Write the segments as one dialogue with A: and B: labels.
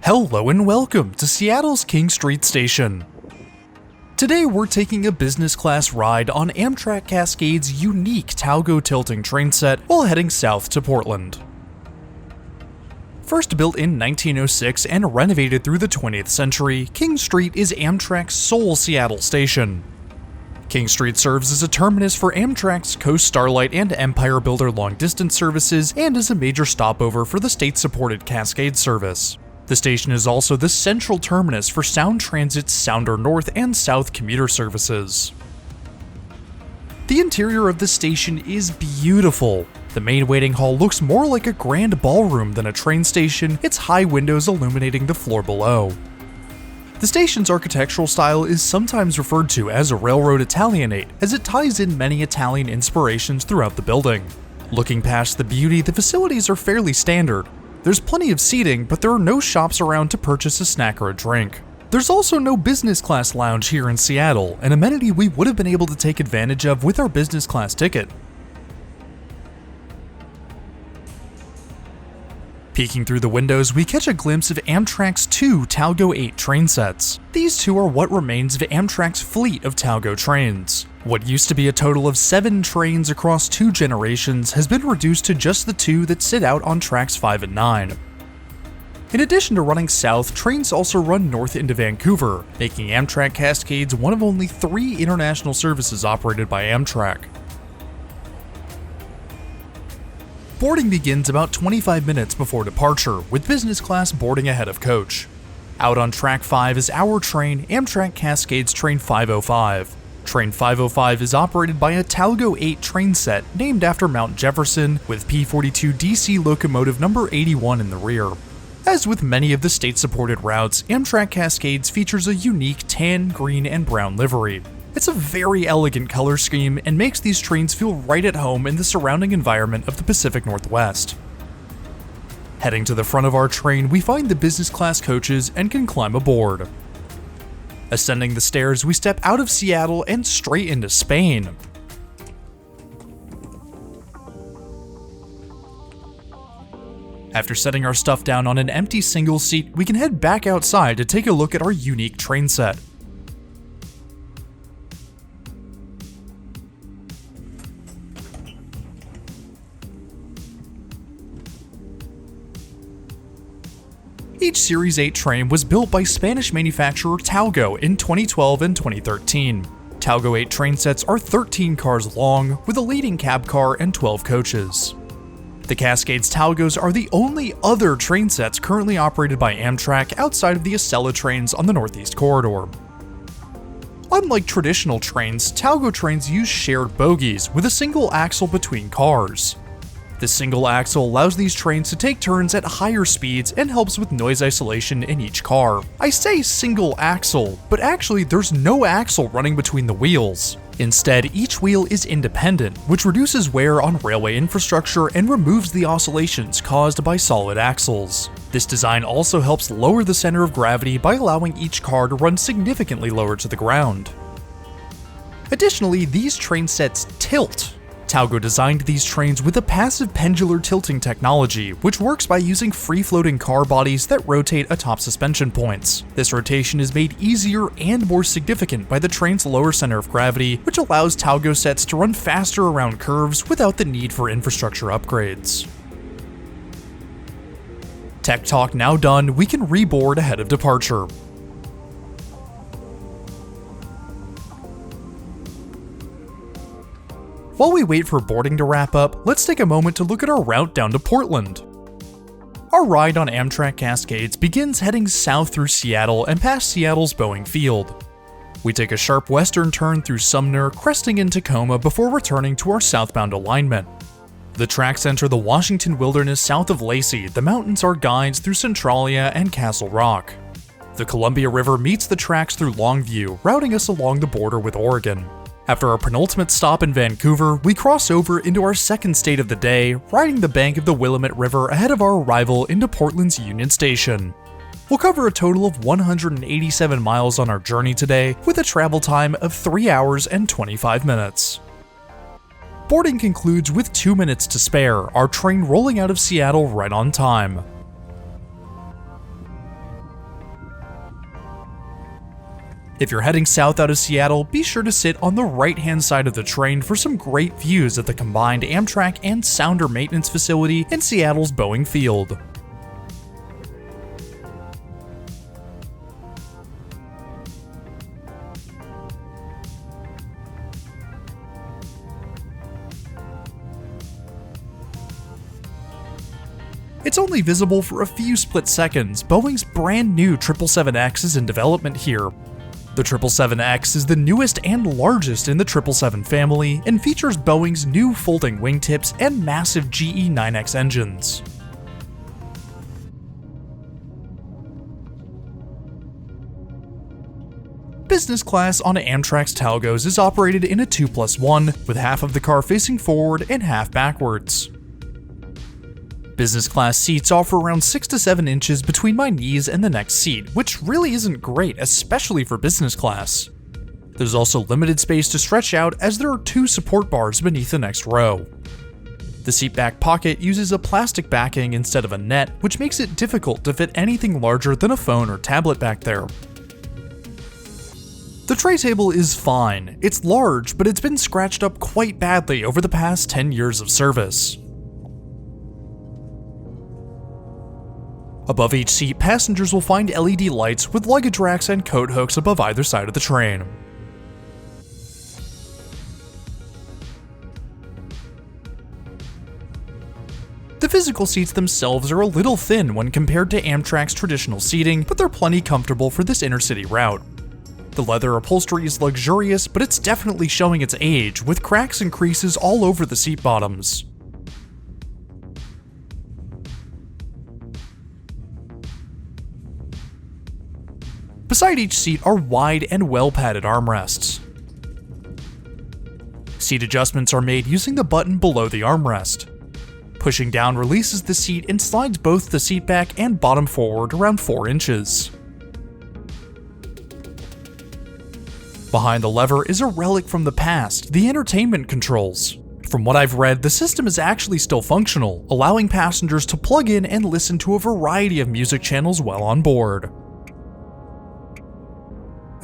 A: Hello and welcome to Seattle's King Street Station. Today we're taking a business class ride on Amtrak Cascades' unique Talgo tilting train set while heading south to Portland. First built in 1906 and renovated through the 20th century, King Street is Amtrak's sole Seattle station. King Street serves as a terminus for Amtrak's Coast Starlight and Empire Builder long-distance services and is a major stopover for the state-supported Cascade service. The station is also the central terminus for Sound Transit's Sounder North and South commuter services. The interior of the station is beautiful. The main waiting hall looks more like a grand ballroom than a train station, its high windows illuminating the floor below. The station's architectural style is sometimes referred to as a railroad Italianate, as it ties in many Italian inspirations throughout the building. Looking past the beauty, the facilities are fairly standard. There's plenty of seating, but there are no shops around to purchase a snack or a drink. There's also no business class lounge here in Seattle, an amenity we would have been able to take advantage of with our business class ticket. Peeking through the windows, we catch a glimpse of Amtrak's two Talgo 8 train sets. These two are what remains of Amtrak's fleet of Talgo trains. What used to be a total of 7 trains across 2 generations has been reduced to just the 2 that sit out on tracks 5 and 9. In addition to running south, trains also run north into Vancouver, making Amtrak Cascades one of only 3 international services operated by Amtrak. Boarding begins about 25 minutes before departure, with business class boarding ahead of coach. Out on track 5 is our train, Amtrak Cascades Train 505. Train 505 is operated by a Talgo 8 train set named after Mount Jefferson, with P42 DC locomotive number 81 in the rear. As with many of the state-supported routes, Amtrak Cascades features a unique tan, green, and brown livery. It's a very elegant color scheme and makes these trains feel right at home in the surrounding environment of the Pacific Northwest. Heading to the front of our train, we find the business class coaches and can climb aboard. Ascending the stairs, we step out of Seattle and straight into Spain. After setting our stuff down on an empty single seat, we can head back outside to take a look at our unique train set. Each Series 8 train was built by Spanish manufacturer Talgo in 2012 and 2013. Talgo 8 train sets are 13 cars long, with a leading cab car and 12 coaches. The Cascades Talgos are the only other train sets currently operated by Amtrak outside of the Acela trains on the Northeast Corridor. Unlike traditional trains, Talgo trains use shared bogies with a single axle between cars. This single axle allows these trains to take turns at higher speeds and helps with noise isolation in each car. I say single axle, but actually there's no axle running between the wheels. Instead, each wheel is independent, which reduces wear on railway infrastructure and removes the oscillations caused by solid axles. This design also helps lower the center of gravity by allowing each car to run significantly lower to the ground. Additionally, these train sets tilt. Talgo designed these trains with a passive pendular tilting technology, which works by using free-floating car bodies that rotate atop suspension points. This rotation is made easier and more significant by the train's lower center of gravity, which allows Talgo sets to run faster around curves without the need for infrastructure upgrades. Tech talk now done, we can reboard ahead of departure. While we wait for boarding to wrap up, let's take a moment to look at our route down to Portland. Our ride on Amtrak Cascades begins heading south through Seattle and past Seattle's Boeing Field. We take a sharp western turn through Sumner, cresting in Tacoma before returning to our southbound alignment. The tracks enter the Washington wilderness south of Lacey. The mountains are guides through Centralia and Castle Rock. The Columbia River meets the tracks through Longview, routing us along the border with Oregon. After our penultimate stop in Vancouver, we cross over into our second state of the day, riding the bank of the Willamette River ahead of our arrival into Portland's Union Station. We'll cover a total of 187 miles on our journey today, with a travel time of 3 hours and 25 minutes. Boarding concludes with 2 minutes to spare, our train rolling out of Seattle right on time. If you're heading south out of Seattle, be sure to sit on the right-hand side of the train for some great views at the combined Amtrak and Sounder maintenance facility in Seattle's Boeing Field. It's only visible for a few split seconds. Boeing's brand new 777X is in development here. The 777X is the newest and largest in the 777 family and features Boeing's new folding wingtips and massive GE 9X engines. Business class on Amtrak's Talgos is operated in a 2+1, with half of the car facing forward and half backwards. Business class seats offer around 6 to 7 inches between my knees and the next seat, which really isn't great, especially for business class. There's also limited space to stretch out as there are 2 support bars beneath the next row. The seat back pocket uses a plastic backing instead of a net, which makes it difficult to fit anything larger than a phone or tablet back there. The tray table is fine. It's large, but it's been scratched up quite badly over the past 10 years of service. Above each seat, passengers will find LED lights with luggage racks and coat hooks above either side of the train. The physical seats themselves are a little thin when compared to Amtrak's traditional seating, but they're plenty comfortable for this intercity route. The leather upholstery is luxurious, but it's definitely showing its age, with cracks and creases all over the seat bottoms. Beside each seat are wide and well-padded armrests. Seat adjustments are made using the button below the armrest. Pushing down releases the seat and slides both the seat back and bottom forward around 4 inches. Behind the lever is a relic from the past, the entertainment controls. From what I've read, the system is actually still functional, allowing passengers to plug in and listen to a variety of music channels while on board.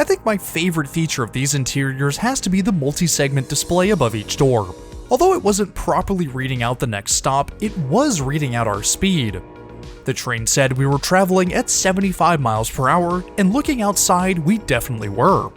A: I think my favorite feature of these interiors has to be the multi-segment display above each door. Although it wasn't properly reading out the next stop, it was reading out our speed. The train said we were traveling at 75 miles per hour, and looking outside, we definitely were.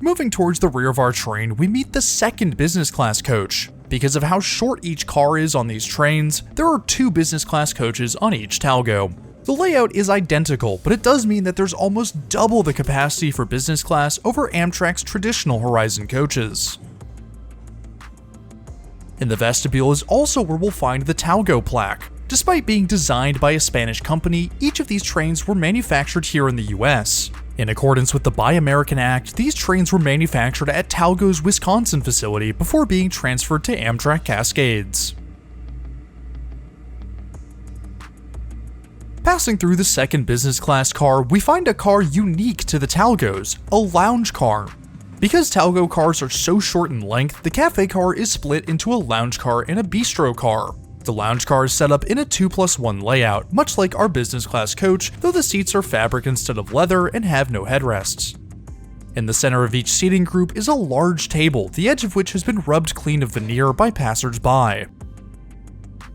A: Moving towards the rear of our train, we meet the second business class coach. Because of how short each car is on these trains, there are 2 business class coaches on each Talgo. The layout is identical, but it does mean that there's almost double the capacity for business class over Amtrak's traditional Horizon coaches. In the vestibule is also where we'll find the Talgo plaque. Despite being designed by a Spanish company, each of these trains were manufactured here in the US. In accordance with the Buy American Act, these trains were manufactured at Talgo's Wisconsin facility before being transferred to Amtrak Cascades. Passing through the second business class car, we find a car unique to the Talgos, a lounge car. Because Talgo cars are so short in length, the cafe car is split into a lounge car and a bistro car. The lounge car is set up in a 2+1 layout, much like our business class coach, though the seats are fabric instead of leather and have no headrests. In the center of each seating group is a large table, the edge of which has been rubbed clean of veneer by passers-by.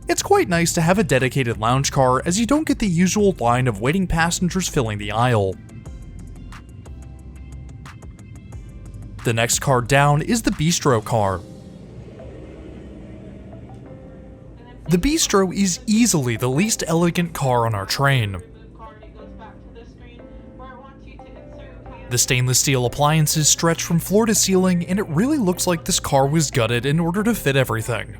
A: It's quite nice to have a dedicated lounge car, as you don't get the usual line of waiting passengers filling the aisle. The next car down is the bistro car. The Bistro is easily the least elegant car on our train. The stainless steel appliances stretch from floor to ceiling, and it really looks like this car was gutted in order to fit everything.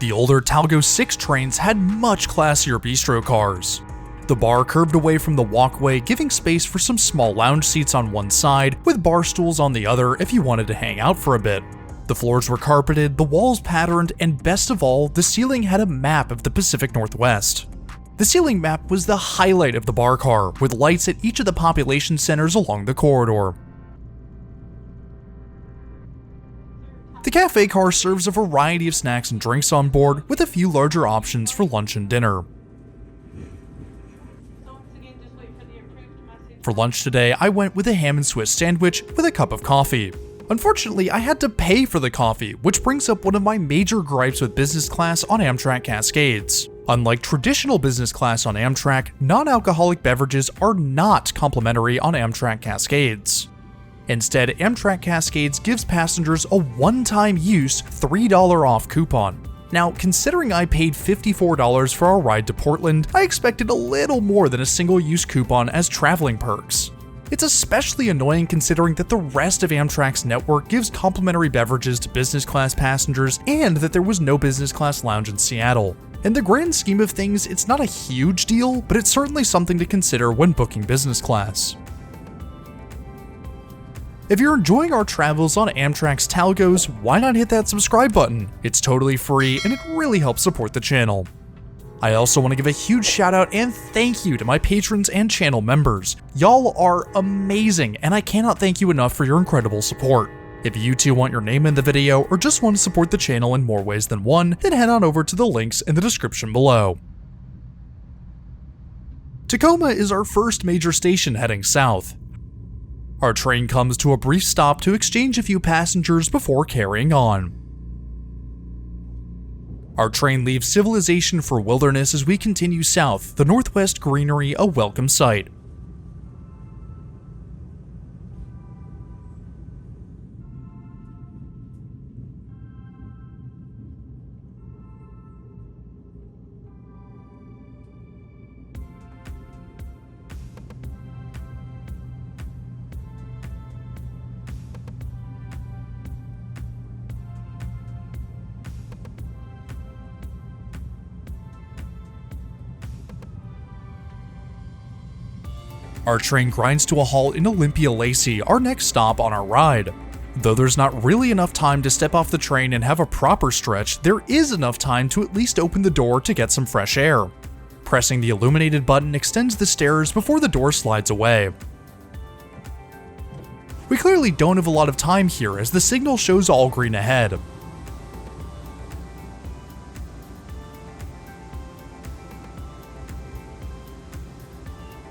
A: The older Talgo 6 trains had much classier bistro cars. The bar curved away from the walkway, giving space for some small lounge seats on one side, with bar stools on the other if you wanted to hang out for a bit. The floors were carpeted, the walls patterned, and best of all, the ceiling had a map of the Pacific Northwest. The ceiling map was the highlight of the bar car, with lights at each of the population centers along the corridor. The cafe car serves a variety of snacks and drinks on board, with a few larger options for lunch and dinner. For lunch today, I went with a ham and Swiss sandwich with a cup of coffee. Unfortunately, I had to pay for the coffee, which brings up one of my major gripes with business class on Amtrak Cascades. Unlike traditional business class on Amtrak, non-alcoholic beverages are not complimentary on Amtrak Cascades. Instead, Amtrak Cascades gives passengers a one-time use $3 off coupon. Now, considering I paid $54 for our ride to Portland, I expected a little more than a single-use coupon as traveling perks. It's especially annoying considering that the rest of Amtrak's network gives complimentary beverages to business class passengers and that there was no business class lounge in Seattle. In the grand scheme of things, it's not a huge deal, but it's certainly something to consider when booking business class. If you're enjoying our travels on Amtrak's Talgos, why not hit that subscribe button? It's totally free and it really helps support the channel. I also want to give a huge shout out and thank you to my patrons and channel members. Y'all are amazing and I cannot thank you enough for your incredible support. If you too want your name in the video or just want to support the channel in more ways than one, then head on over to the links in the description below. Tacoma is our first major station heading south. Our train comes to a brief stop to exchange a few passengers before carrying on. Our train leaves civilization for wilderness as we continue south, the northwest greenery a welcome sight. Our train grinds to a halt in Olympia-Lacey, our next stop on our ride. Though there's not really enough time to step off the train and have a proper stretch, there is enough time to at least open the door to get some fresh air. Pressing the illuminated button extends the stairs before the door slides away. We clearly don't have a lot of time here as the signal shows all green ahead.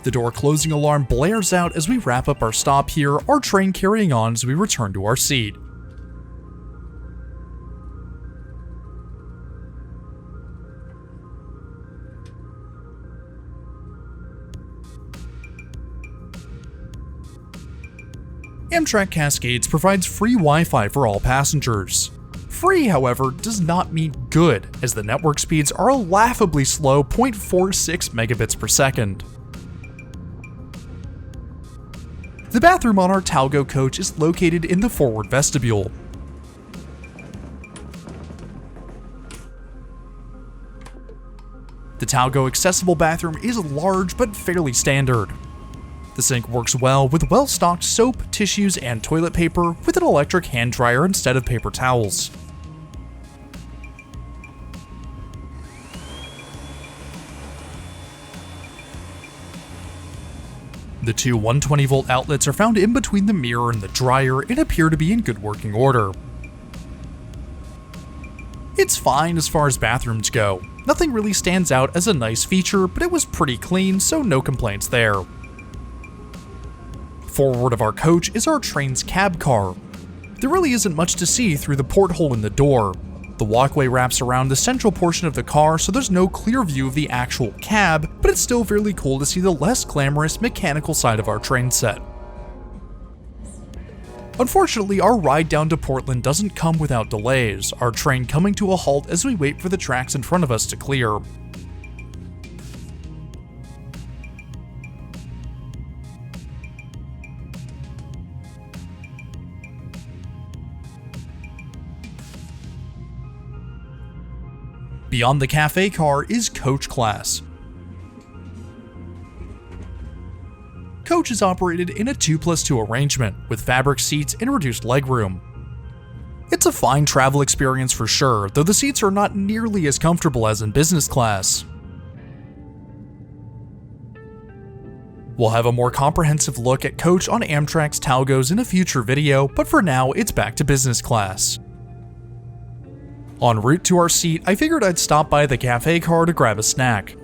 A: The door closing alarm blares out as we wrap up our stop here, our train carrying on as we return to our seat. Amtrak Cascades provides free Wi-Fi for all passengers. Free, however, does not mean good, as the network speeds are a laughably slow 0.46 megabits per second. The bathroom on our Talgo coach is located in the forward vestibule. The Talgo accessible bathroom is large but fairly standard. The sink works well with well-stocked soap, tissues, and toilet paper with an electric hand dryer instead of paper towels. The two 120-volt outlets are found in between the mirror and the dryer and appear to be in good working order. It's fine as far as bathrooms go. Nothing really stands out as a nice feature, but it was pretty clean, so no complaints there. Forward of our coach is our train's cab car. There really isn't much to see through the porthole in the door. The walkway wraps around the central portion of the car, so there's no clear view of the actual cab, but it's still fairly cool to see the less glamorous mechanical side of our train set. Unfortunately, our ride down to Portland doesn't come without delays, our train coming to a halt as we wait for the tracks in front of us to clear. Beyond the cafe car is coach class. Coach is operated in a 2+2 arrangement, with fabric seats and reduced legroom. It's a fine travel experience for sure, though the seats are not nearly as comfortable as in business class. We'll have a more comprehensive look at coach on Amtrak's Talgos in a future video, but for now it's back to business class. En route to our seat, I figured I'd stop by the cafe car to grab a snack.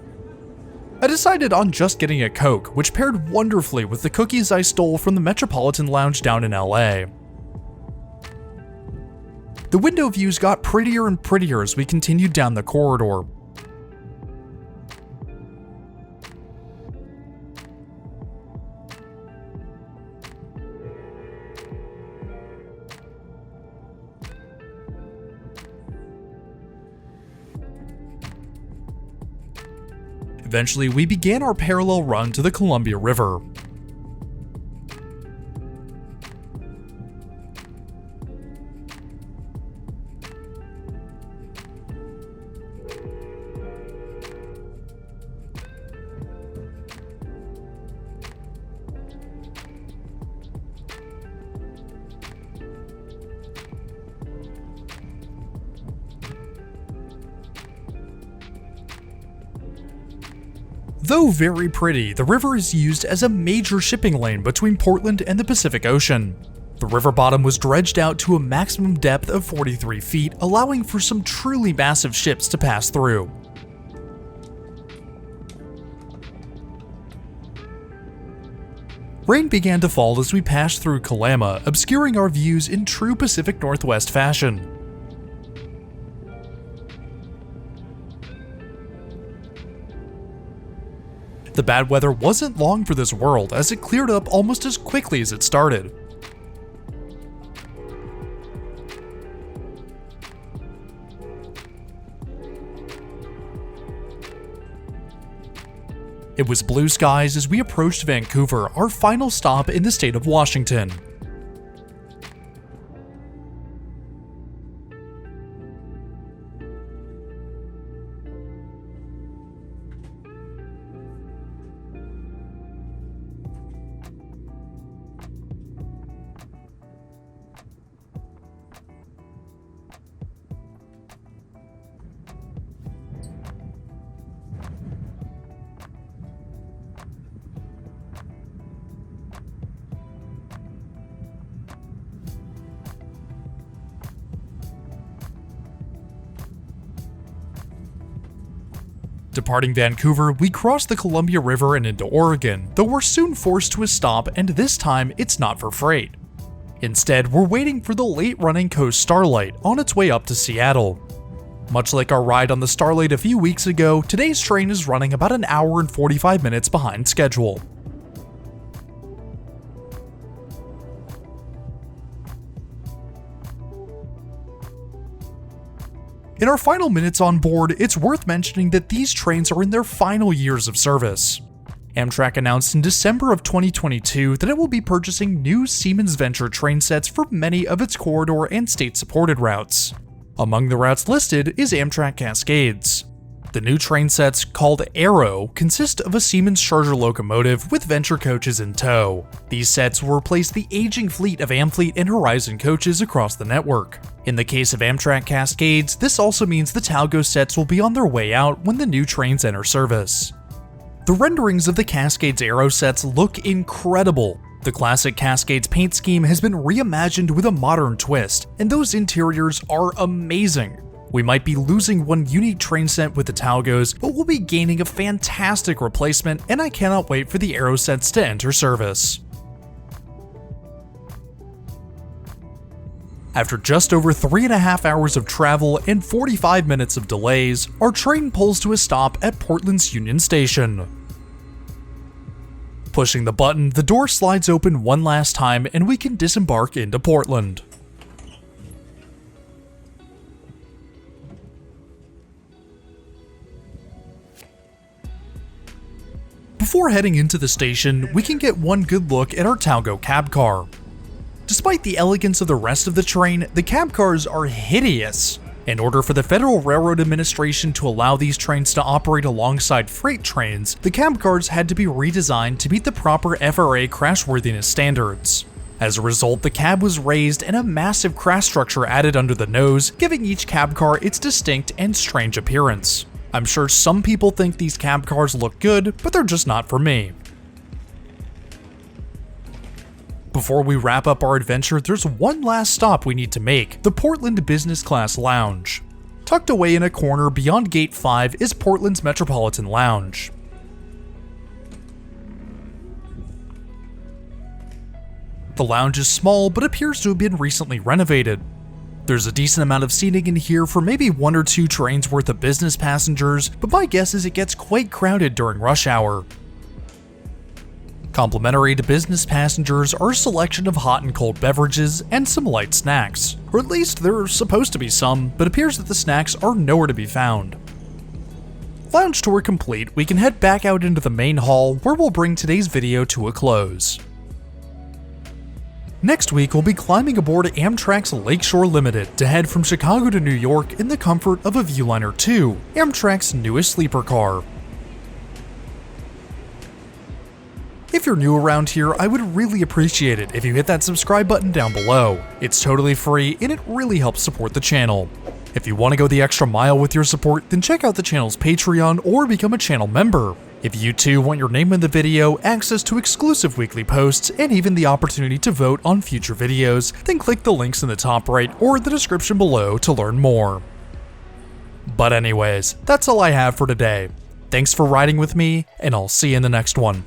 A: I decided on just getting a Coke, which paired wonderfully with the cookies I stole from the Metropolitan Lounge down in LA. The window views got prettier and prettier as we continued down the corridor. Eventually, we began our parallel run to the Columbia River. Though very pretty, the river is used as a major shipping lane between Portland and the Pacific Ocean. The river bottom was dredged out to a maximum depth of 43 feet, allowing for some truly massive ships to pass through. Rain began to fall as we passed through Kalama, obscuring our views in true Pacific Northwest fashion. The bad weather wasn't long for this world, as it cleared up almost as quickly as it started. It was blue skies as we approached Vancouver, our final stop in the state of Washington. Departing Vancouver, we crossed the Columbia River and into Oregon, though we're soon forced to a stop, and this time it's not for freight. Instead, we're waiting for the late-running Coast Starlight on its way up to Seattle. Much like our ride on the Starlight a few weeks ago, today's train is running about an hour and 45 minutes behind schedule. In our final minutes on board, it's worth mentioning that these trains are in their final years of service. Amtrak announced in December of 2022 that it will be purchasing new Siemens Venture train sets for many of its corridor and state-supported routes. Among the routes listed is Amtrak Cascades. The new train sets, called Airo, consist of a Siemens charger locomotive with Venture coaches in tow. These sets will replace the aging fleet of Amfleet and Horizon coaches across the network. In the case of Amtrak Cascades, this also means the Talgo sets will be on their way out when the new trains enter service. The renderings of the Cascades Airo sets look incredible. The classic Cascades paint scheme has been reimagined with a modern twist, and those interiors are amazing. We might be losing one unique train set with the Talgos, but we'll be gaining a fantastic replacement, and I cannot wait for the Airo sets to enter service. After just over 3.5 hours of travel and 45 minutes of delays, our train pulls to a stop at Portland's Union Station. Pushing the button, the door slides open one last time and we can disembark into Portland. Before heading into the station, we can get one good look at our Talgo Cab Car. Despite the elegance of the rest of the train, the cab cars are hideous. In order for the Federal Railroad Administration to allow these trains to operate alongside freight trains, the cab cars had to be redesigned to meet the proper FRA crashworthiness standards. As a result, the cab was raised and a massive crash structure added under the nose, giving each cab car its distinct and strange appearance. I'm sure some people think these cab cars look good, but they're just not for me. Before we wrap up our adventure, there's one last stop we need to make, the Portland Business Class Lounge. Tucked away in a corner beyond Gate 5 is Portland's Metropolitan Lounge. The lounge is small but appears to have been recently renovated. There's a decent amount of seating in here for maybe 1 or 2 trains worth of business passengers, but my guess is it gets quite crowded during rush hour. Complimentary to business passengers are a selection of hot and cold beverages and some light snacks, or at least there are supposed to be some, but appears that the snacks are nowhere to be found. Lounge tour complete, we can head back out into the main hall where we'll bring today's video to a close. Next week, we'll be climbing aboard Amtrak's Lakeshore Limited to head from Chicago to New York in the comfort of a Viewliner 2, Amtrak's newest sleeper car. If you're new around here, I would really appreciate it if you hit that subscribe button down below. It's totally free and it really helps support the channel. If you want to go the extra mile with your support, then check out the channel's Patreon or become a channel member. If you too want your name in the video, access to exclusive weekly posts, and even the opportunity to vote on future videos, then click the links in the top right or the description below to learn more. But anyways, that's all I have for today. Thanks for riding with me, and I'll see you in the next one.